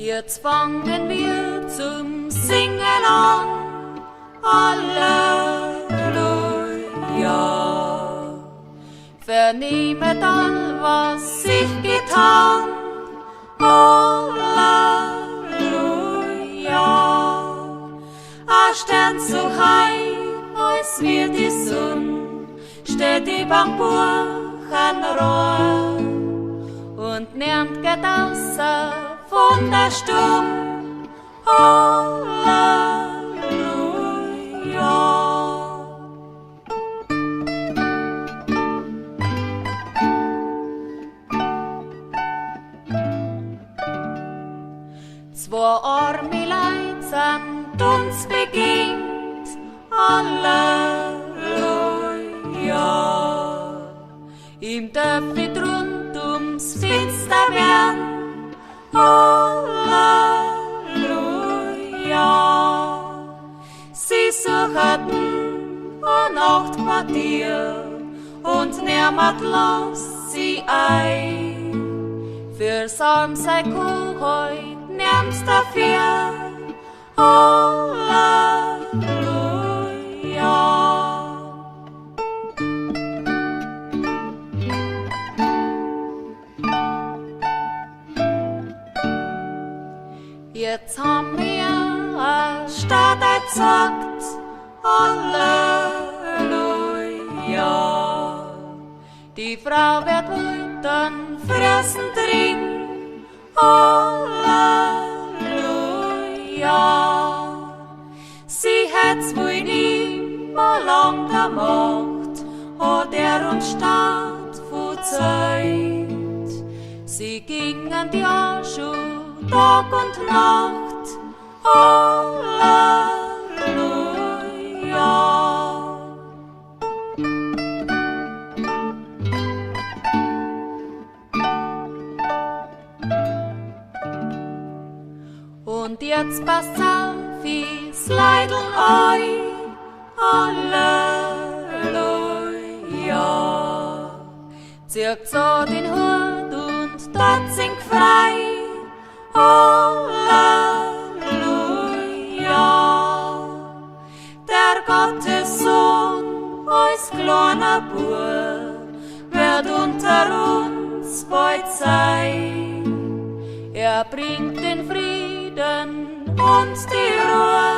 Jetzt fangen wir zum Singen an, Halleluja. Vernehmet all, was sich getan, Halleluja. A Stern so high, als wird die Sonne, steht die Bankbuchen rohr und nimmt geht außer von der Sturm, Halleluja. Zwei arme Leid sind uns begegnet, Halleluja. Im Töpfchen rund ums Fenster werden, Halleluja. Sie suchten ein Nachtquartier und niemand los sie ein. Fürs Arm sei Kuh heut nimmst dafür, Halleluja. Jetzt haben wir eine Stadt erzeugt, Halleluja. Die Frau wird wüten, fressen drin, Halleluja. Sie hätt's wohl nie mal lang gemacht, hat uns Stadt verzeiht. Sie gingen ja schon Tag und Nacht, Halleluja. Und jetzt passt auf, wie's Leidl euch, Halleluja. Zirkt so den Hut und dort singt frei, Halleluja. Der Gottessohn, als kleiner Bub, wird unter uns bald sein. Er bringt den Frieden und die Ruhe,